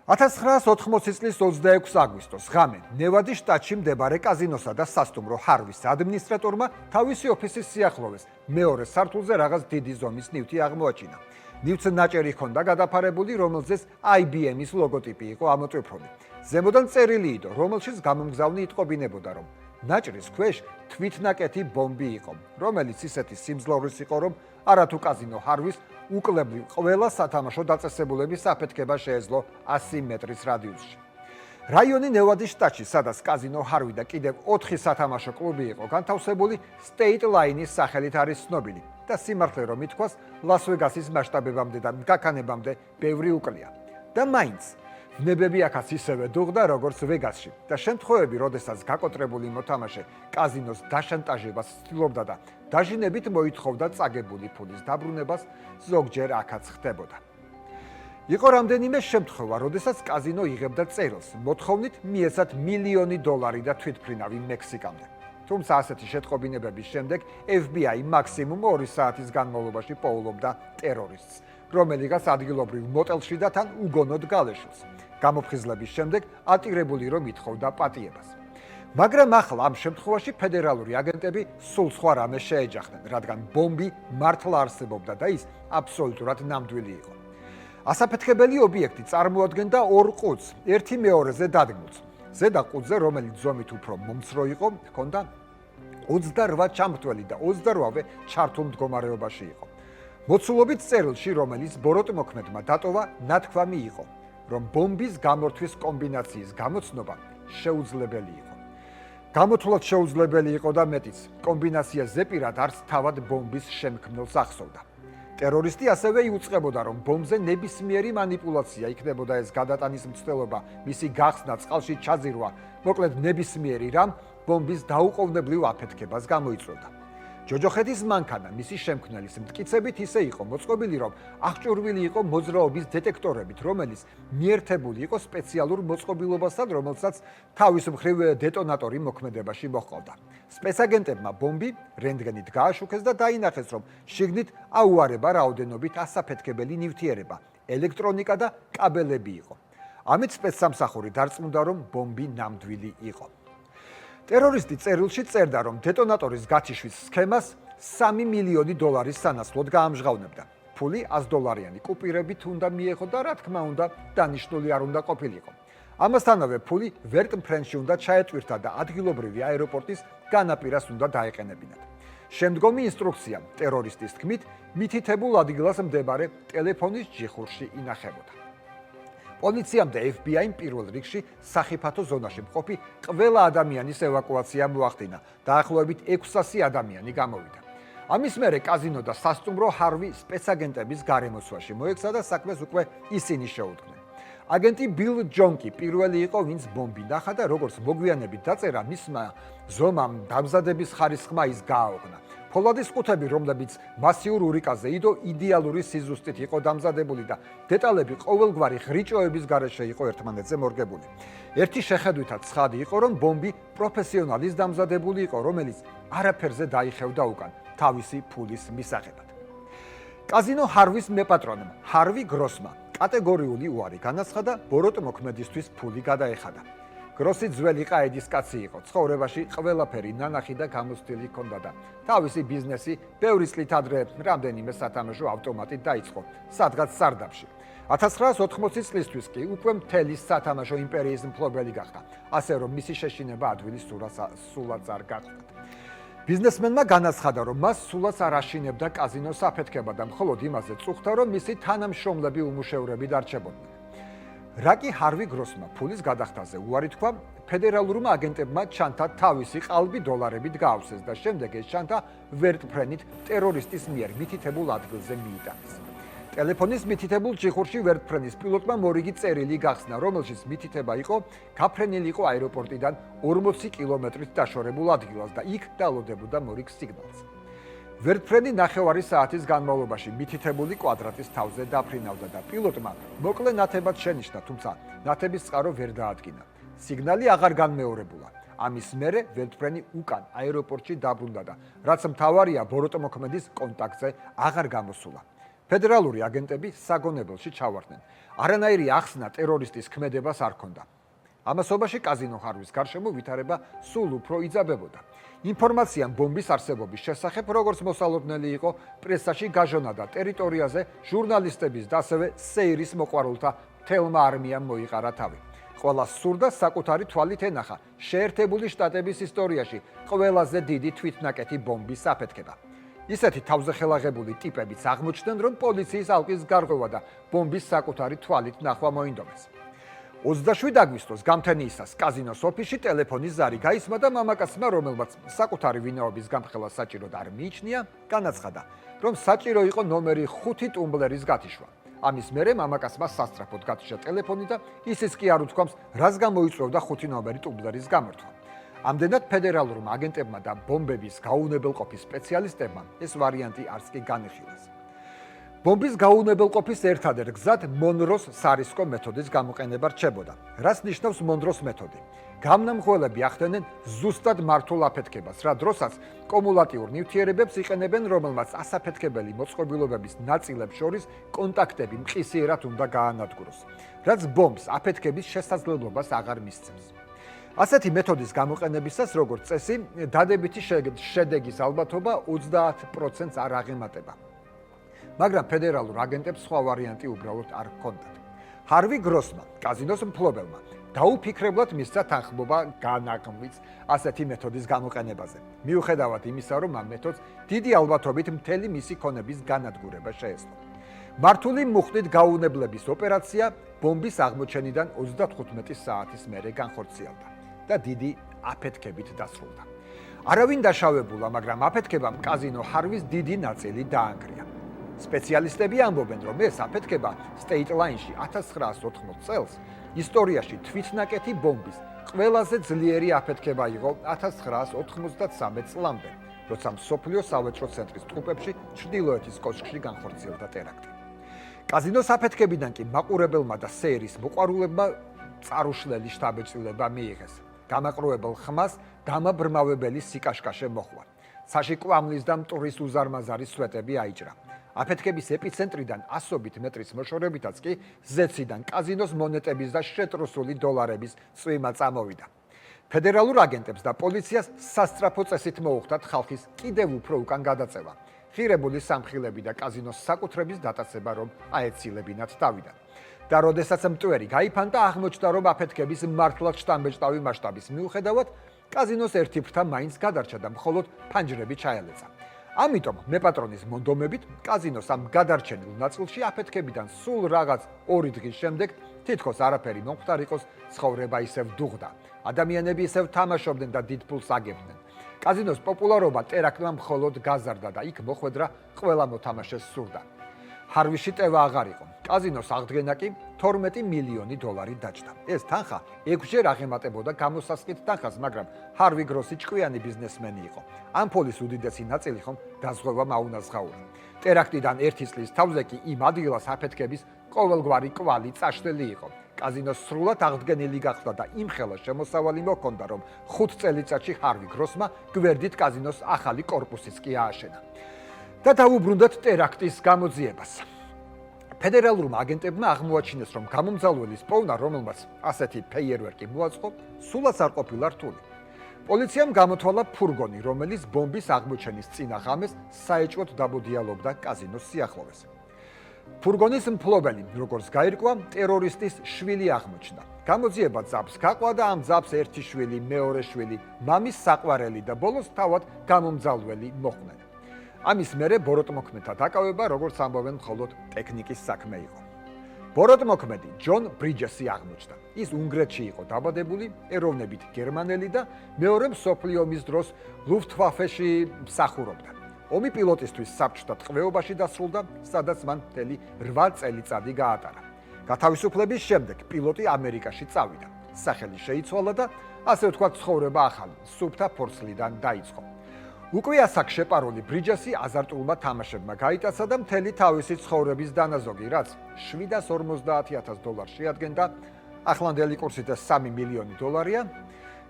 1980 წლის 26 აგვისტოს ღამე ნევადის შტატში მდებარე კაზინოსა და სასტუმრო ჰარვის ადმინისტრატორმა თავისი ოფისის სიახლოვეს მეორე სართულზე რაღაც დიდი ზომის ნივთი აღმოაჩინა. ნივთს ნაჭერი ჰქონდა გადაფარებული, რომელზეც IBM-ის ლოგოტიპი იყო ამოტვიფრული. ზემოდან წერილი იყო, რომელშიც გამომგზავნი იტყობინებოდა, რომ ნაჭრის ქვეშ თვითნაკეთი ბომბი იყო, რომელიც ისეთი სიმძლავრის იყო, რომ არათუ კაზინო ჰარვის უკლებლივ ყველა სათამაშო დაწესებულების აფეთქება შეეძლო 100 მეტრის რადიუსში. რაიონი ნევადის შტატში, სადაც კაზინო ჰარვი და კიდევ 4 სათამაშო კლუბი იყო განთავსებული, State Line-ის სახელით არის ცნობილი და სიმართლე რომ ითქვას, ლას-ვეგასის მასშტაბებამდე და გაქანებამდე ბევრი უკლია. და მაინც ნებები აქაც ისევე დუღდა, როგორც ვეგასში და შემთხვევები, როდესაც გაკოტრებული მოთამაშე კაზინოს დაშანტაჟებას ცდილობდა და დაჟინებით მოითხოვდა წაგებული ფულის დაბრუნებას, ზოგჯერ აქაც ხდებოდა. იყო რამდენიმე შემთხვევა, როდესაც კაზინო იღებდა წერილს, მოთხოვნით მიეცათ $1,000,000 და თვითმფრინავი მექსიკამდე. თუმცა ასეთი შეტყობინებების შემდეგ FBI მაქსიმუმ 2 საათის განმავლობაში პოულობდა ტერორისტს, რომელიღაც ადგილობრივ მოტელში და თან უგონოდ გალეშულს. გამოფხიზლების შემდეგ ატირებული რომ ითხოვდა პატიებას. მაგრამ ახლა ამ შემთხვევაში ფედერალური აგენტები სულ სხვა რამეს შეეჯახდნენ, რადგან ბომბი მართლა არსებობდა და ის აბსოლუტურად ნამდვილი იყო. ასაფეთქებელი ობიექტი წარმოადგენდა 2 ყუთს, ერთი მეორეზე დადგმულს. ზედა ყუთზე, რომელიც ზომით უფრო მომცრო იყო, ჰქონდა 28 ჩამრთველი და 28-ვე ჩართულ მდგომარეობაში იყო. მოცულობით წერილში, რომელიც ბოროტმოქმედმა დატოვა, ნათქვამი იყო, რომ ბომბის გამორთვის კომბინაციის გამოცნობა შეუძლებელი იყო. გამოთვლად შეუძლებელი იყო და მეტიც, კომბინაცია ზეპირად არც თავად ბომბის შემქმნელს ახსოვდა. ტერორისტი ასევე იუწყებოდა, რომ ბომბზე ნებისმიერი მანიპულაცია იქნებოდა ეს გადატანის მცდელობა, მისი გახსნა, წყალში ჩაძირვა, მოკლედ ნებისმიერი რამ ბომბის დაუყოვნებლივ აფეთქებას გამოიწვევდა. ჯოჯოხეთის მანქანა მისი შემქმნელის მტკიცებით ისე იყო მოწყობილი, რომ აღჭურვილი იყო მოძრაობის დეტექტორებით, რომელიც მიერთებული იყო სპეციალურ მოწყობილობასთან, რომელსაც თავის მხრივ დეტონატორი მოქმედებაში მოჰყავდა. სპეცაგენტებმა ბომბი რენტგენით გააშუქეს და დაინახეს, რომ შიგნით აუარება რაოდენობით ასაფეთქებელი ნივთიერება, ელექტრონიკა და კაბელები იყო. ამით სპეცსამსახური დარწმუნდა, რომ ბომბი ნამდვილი იყო. ტერორისტი წერილში წერდა, რომ დეტონატორის გათიშვის სქემას $3,000,000 სანაცვლოდ გაამჟღავნებდა. ფული $100 კუპირებით უნდა მიეღო და რა თქმა უნდა, დანიშნული არ უნდა ყოფილიყო. ამასთანავე ფული ვერტმფრენში უნდა ჩაეტვირთა და ადგილობრივი აეროპორტის განაპირას უნდა დაეყენებინათ. შემდგომი ინსტრუქცია ტერორისტის თქმით, მითითებულ ადგილას მდებარე ტელეფონის ჯიხურში ინახებოდა. პოლიციამ და FBI-მ პირველ რიგში სახიფათო ზონაში მყოფი ყველა ადამიანის ევაკუაცია მოახდინა. დაახლოებით 600 ადამიანი გამოვიდა. ამის მერე კაზინო და სასტუმრო ჰარვი სპეცაგენტების გარემოცვაში მოექცა და საქმეს უკვე ისინი შეუდგნენ. აგენტი ბილ ჯონკი პირველი იყო, ვინც ბომბი ნახა და როგორც მოგვიანებით დაწერა, მისმა ზომამ დამზადების ხარისხმა ის გააოგნა. ფოლადის ყუთები, რომლებიც მასიურ ურიკაზე იდო, იდეალური სიზუსტით იყო დამზადებული და დეტალები ყოველგვარი ღრიჭოების გარეშე იყო ერთმანეთზე მორგებული. ერთი შეხედვითაც ცხადი იყო, რომ ბომბი პროფესიონალის დამზადებული იყო, რომელიც არაფერზე დაიხევდა უკან თავისი ფულის მისაღებად. კაზინო ჰარვის მეპატრონმა, ჰარვი გროსმა, კატეგორიული უარი განაცხადა, ბოროტმოქმედისთვის ფული გადაეხადა. გროსი ძველი ყაედის კაცი იყო, ცხოვრებაში ყველაფერი ნანახი და გამოცდილი ჰქონდა და თავისი ბიზნესი ბევრი წლით ადრე რამდენიმე სათამაშო ავტომატით დაიწყო, სადღაც სარდაფში. 1980 წლისთვის კი უკვე მთელი სათამაშო იმპერიის მფლობელი გახდა, ასე რომ მისი შეშინება ადვილი სულაც არ გახდა. ბიზნესმენმა განაცხადა, რომ მას სულაც არ აშინებდა კაზინოს აფეთქება და მხოლოდ იმაზე წუხდა, რომ მისი თანამშრომლები უმუშევრები დარჩებოდნენ. რაკი ჰარვი გროსმა ფულის გადახდაზე უარი თქვა, ფედერალურმა აგენტებმა ჩანთა თავისი ყალბი დოლარებით გაავსეს და შემდეგ ეს ჩანთა ვერტმფრენით ტერორისტის მიერ მითითებულ ადგილზე მიიტანეს. ტელეფონის მითითებულ ჯიხურში ვერტმფრენის პილოტმა მორიგი წერილი გახსნა, რომელშიც მითითება იყო, გაფრენილი იყო აეროპორტიდან 40 კილომეტრით დაშორებულ ადგილას და იქ დაალოდებოდა მორიგ სიგნალს. ვერტმფრენი ნახევარი საათის განმავლობაში მითითებული კვადრატის თავზე დაფრინავდა და პილოტმა მოკლე ნათებად შენიშნა, თუმცა ნათების წყარო ვერ დაადგინა. სიგნალი აღარ განმეორებულა. ამის მერე ვერტმფრენი უკან აეროპორტში დაბრუნდა და რაც მთავარია, ბოროტმოქმედის კონტაქტზე აღარ გამოსულა. ფედერალური აგენტები საგონებელში ჩავარდნენ. არანაირი ახსნა ტერორისტის ქმედებას არ ჰქონდა. ამასობაში კაზინო ხარვის გარშემო ვითარება სულ უფრო იძაბებოდა. ინფორმაციამ ბომბის არსებობის შესახებ, როგორც მოსალოდნელი იყო, პრესაში გაჟონა და ტერიტორიაზე ჟურნალისტების და ასევე სეირის მოყვარულთა მთელმა არმიამ მოიყარა თავი. ყველას სურდა საკუთარი თვალით ენახა შეერთებული შტატების ისტორიაში ყველაზე დიდი თვითნაკეთი ბომბის აფეთქება. ისეთი თავზეხელაღებული ტიპებიც აღმოჩნდნენ, რომ პოლიციის ალყის გარღვევა და ბომბის საკუთარი თვალით ნახვა მოინდომეს. 27 აგვისტოს გამთენიისას კაზინოს ოფისში ტელეფონის ზარი გაისმა და მამაკაცმა, რომელმაც საკუთარი ვინაობის გამხელა საჭიროდ არ მიიჩნია, განაცხადა, რომ საჭირო იყო ნომერი 5 ტუმბლერის გათიშვა. ამის მერე მამაკაცმა სასწრაფოდ გათიშა ტელეფონი და ისიც კი არ უთქვამს, რას გამოიწვევდა 5 ნომერი ტუმბლერის გამართვა. ამდენად ფედერალურმა აგენტებმა და ბომბების გაუნებელყოფის სპეციალისტებმა ეს ვარიანტი არც კი განიხილეს. ბომბის გაუნებელყოფის ერთადერთ გზად მონროს სარისკო მეთოდის გამოყენება რჩებოდა. რას ნიშნავს მონროს მეთოდი? გამნამხველები ახდენენ ზუსტად მართულ აფეთქებას, რა დროსაც კუმულატიურ ნივთიერებებს იყენებენ, რომელმაც ასაფეთქებელი მოწყობილობების ნაწილებს შორის კონტაქტები მყისიერად უნდა გაანადგუროს, რაც ბომბს აფეთქების შესაძლებლობას აღარ მისცემს. ასეთი მეთოდის გამოყენებისას, როგორც წესი, დადებითი შედეგის ალბათობა 30%-ს არ აღემატება. მაგრამ ფედერალურ აგენტებს სხვა ვარიანტი უბრალოდ არ ჰქონდათ. ჰარვი გროსმა, კაზინოს მფლობელმა, დაუფიქრებლად მისცა თანხმობა განაყმვიც ასეთი მეთოდის გამოყენებაზე. მიუხედავად იმისა, რომ ამ მეთოდს დიდი ალბათობით მთელი მისი ქონების განადგურება შეეძლო. მართული მუხტით გაუნებლების ოპერაცია ბომბის აღმოჩენიდან 35 საათის მერე განხორციელდა და დიდი აფეთქებით დასრულდა. არავინ დაშავებულა, მაგრამ აფეთქებამ კაზინო ჰარვის დიდი ნაწილი დაანგრია. სპეციალისტები ამბობენ, რომ ეს აფეთქება State Line-ში 1980 წელს ისტორიაში თვითნაკეთი ბომბის ყველაზე ძლიერი აფეთქება იყო 1993 წლამდე, როცა მსოფლიო სავაჭრო ცენტრის ტყუპებში ჩრდილოეთის კოშკში განხორციელდა ტერაქტი. კაზინოს აფეთქებიდან კი მაყურებელმა და სეირის მოყვარულებმა წარუშლელი შთაბეჭდილება მიიღეს. გამაყრუებელ ხმას დამაბრმავებელი სიკაშკაშე მოხვა. ცაში კვამლის და მტვრის უზარმაზარი სვეტები აიჭრა. აფეთქების ეპიცენტრიდან 100 მეტრის მოშორებითაც კი ზეციდან კაზინოს მონეტების და შეტრუსული დოლარების წვიმა წამოვიდა. ფედერალურ აგენტებს და პოლიციას სასწრაფო წესით მოუხდათ ხალხის კიდევ უფრო უკან გადაწევა. ღირებული სამხილები და კაზინოს საკუთრების დატაცება, რომ აეცილებინათ თავიდან. და როდესაც მტვერი გაიფანტა, აღმოჩნდა, რომ აფეთქების მართლაც შთამბეჭდავი მასშტაბის მიუხედავად, კაზინოს ერთი ფრთა მაინც გადარჩა და მხოლოდ ფანჯრები ჩაელეცა. ამიტომ მეპატრონის მონდომებით კაზინოს ამ გადარჩენილ ნაწილში აფეთქებიდან სულ რაღაც 2 დღის შემდეგ თითქოს არაფერი მომხდარიყოს, ცხოვრება ისევ დუღდა. ადამიანები ისევ თამაშობდნენ და დიდ ფულს აგებდნენ. კაზინოს პოპულარობა ტერაქტმა მხოლოდ გაზარდა და იქ მოხვედრა ყველა მოთამაშეს სურდა. ჰარვიში ტევა აღარ იყო. კაზინოს აღდგენა კი 12 მილიონი დოლარი დაჯდა. ეს თანხა 6-ჯერ აღემატებოდა გამოსასყიდ თანხას, მაგრამ ჰარვი გროსი ჭკვიანი ბიზნესმენი იყო. ამ ფულის უდიდესი ნაწილი ხომ დაზღვევა მაუნაზღაურა. ტერაქტიდან 1 წლის თავზე კი იმ ადგილას აფეთქების ყოველგვარი კვალი წაშლილი იყო. კაზინოს სრულად აღდგენილი გახდა და იმხელა შემოსავალი მოჰქონდა, რომ 5 წელიწადში ჰარვი გროსმა გვერდით კაზინოს ახალი კორპუსიც კი ააშენა. და დაუბრუნდათ ტერაქტის გამოძიებას. ფედერალურმა აგენტებმა აღმოაჩინეს, რომ გამომძალველის პოვნა, რომელმაც ასეთი ფეიერვერკი მოაწყო, სულაც არ ყოფილა რთული. პოლიციამ გამოთვალა ფურგონი, რომელიც ბომბის აღმოჩენის წინა ღამეს საეჭვოდ დაბოდიალობდა კაზინოს სიახლოვეს. ფურგონის მფლობელი, როგორც გაირკვა, ტერორისტის შვილი აღმოჩნდა. გამოძიება ძაბს გაყვა და ამ ძაბს ერთი შვილი, მეორე შვილი, მამის საყვარელი და ბოლოს თავად გამომძალველი მოხვდნენ. ამის მერე ბოროტმოქმედთა დაკავება, როგორც ამბობენ, მხოლოდ ტექნიკის საქმე იყო. ბოროტმოქმედი ჯონ ბრიჯესი აღმოჩნდა. ის უნგრეთში იყო დაბადებული, ეროვნებით გერმანელი და მეორე მსოფლიო ომის დროს ლუფტვაფეში მსახურობდა. ომი პილოტისთვის საბჭოთა ტყვეობაში დასრულდა, სადაც მან მთელი 8 წელიწადი გაატარა. გათავისუფლების შემდეგ პილოტი ამერიკაში წავიდა. სახელი შეიცვალა და ასე ვთქვათ, ცხოვრება ახალი, სუფთა ფორცლიდან დაიწყო. უკვე ასაკ შეპარული ბრიჯესი აზარტულმა თამაშებმა გაიტაცა და მთელი თავისი ცხოვრების დანაზოგი, რაც $750,000 შეადგენდა, ახლანდელი კურსით $3 მილიონი,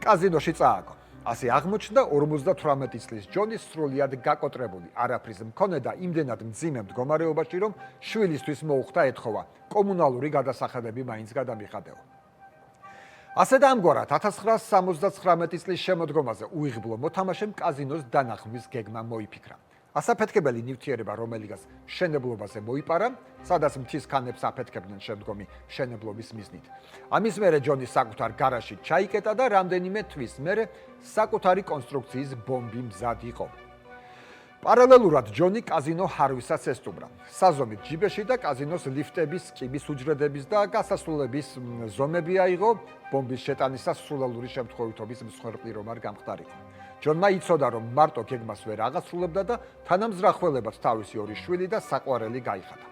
კაზინოში წააგო. ასე აღმოჩნდა 58 წლის ჯონის სრულიად გაკოტრებული, არაფრის მქონე და იმდენად მძიმე მდგომარეობაში, რომ შვილისთვის მოუხდა ეთხოვა კომუნალური გადასახადები მაინც გადამიხადეო. ასე და ამგვარად 1979 წლის შემოდგომაზე უიღბლო მოთამაშემ კაზინოს დანახმვის გეგმა მოიფიქრა. ასაფეთქებელი ნივთიერება, რომელიღაც მშენებლობაზე მოიპარა, სადაც მთის ქანებს აფეთქებდნენ შემდგომი მშენებლობის მიზნით. ამის მერე ჯონი საკუთარ გარაჟში ჩაიკეტა და რამდენიმე თვის მერე საკუთარი კონსტრუქციის ბომბი მზად იყო. პარალელურად ჯონი კაზინო ჰარვისაც ესტუმრა. საზომით ჯიბეში და კაზინოს ლიფტების, კიბის უჯრედების და გასასვლელების ზომები აიღო, ბომბის შეტანისას სულალური შემთხვევითობის მსხვერპლი რომ არ გამხდარიყო. ჯონმა იცოდა, რომ მარტო გეგმას ვერ აღასრულებდა და თანამზრახველებად თავისი ორი შვილი და საყვარელი გაიხადა.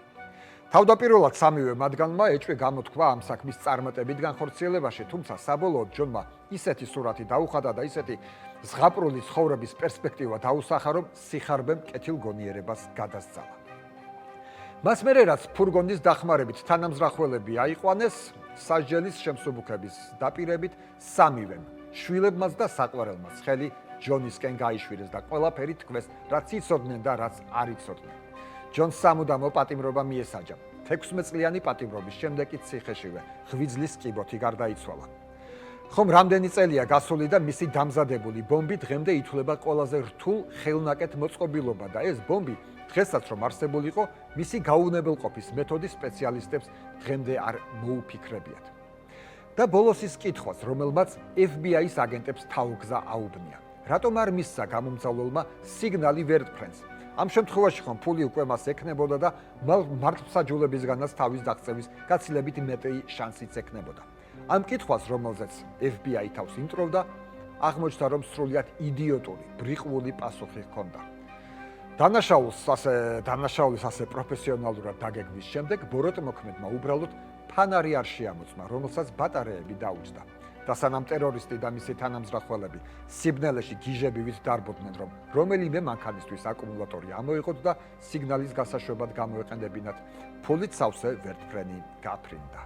თავდაპირველად სამივე მათგანმა ეჭვი გამოთქვა ამ საქმის წარმატებით განხორციელებაში, თუმცა საბოლოოდ ჯონმა ისეთი სურათი დაუხადა და ისეთი ზღაპრული ცხოვრების პერსპექტივა დაუსახა, რომ სიხარბემ კეთილგონიერებას გადასცალა. მას მერე რაც ფურგონის დახმარებით თანამზრახველები აიყვანეს, სასჯელის შემსუბუქების დაპირებით სამივემ შვილებმაც და საყვარელმაც ხელი ჯონისკენ გაიშვირეს და ყველაფერი თქვეს, რაც იცოდნენ და რაც არ იცოდნენ. ჯონს სამუდამო პატიმრობა მიესაჯა. 16 წლიანი პატიმრობის შემდეგ კი ციხეშივე ღვიძლის კიბოთი გარდაიცვალა. ხომ რამდენი წელია გასული და მისი დამზადებული ბომბი დღემდე ითვლება ყველაზე რთულ ხელნაკეთ მოწყობილობა და ეს ბომბი დღესაც რომ არსებულიყო, მისი გაუნებელყოფის მეთოდის სპეციალისტებს დღემდე არ მოუფიქრებიათ. და ბოლოს ის კითხვას, რომელმაც FBI-ის აგენტებს თავგზა აუბნია. რატომ არ მისცა გამომძალველმა სიგნალი ვერტფრენს? ამ შემთხვევაში ხომ ფული უკვე მას ექნებოდა და მართლმსაჯულებისგანაც თავის დაღწევის გაცილებით მეტი შანსიც ექნებოდა. ამ კითხვას, რომელზეც FBI თავს იმტროვდა, აღმოჩნდა, რომ სრულიად იდიოტური, ბრიყვული პასუხი ჰქონდა. დანაშაულის ასე პროფესიონალურად დაგეგმვის შემდეგ ბოროტმოქმედმა უბრალოდ ფანარი არ შეამოწმა, რომელსაც ბატარეები დაუჯდა. და სანამ ტერორისტი და მისი თანამზრახველები სიბნელეში გიჟებივით დარბოდნენ, რომ რომელიმე მანქანისთვის აკუმულატორი ამოიღოთ და სიგნალის გასაშვებად გამოეყენებინათ, ფულით სავსე ვერტფრენი გაფრინდა.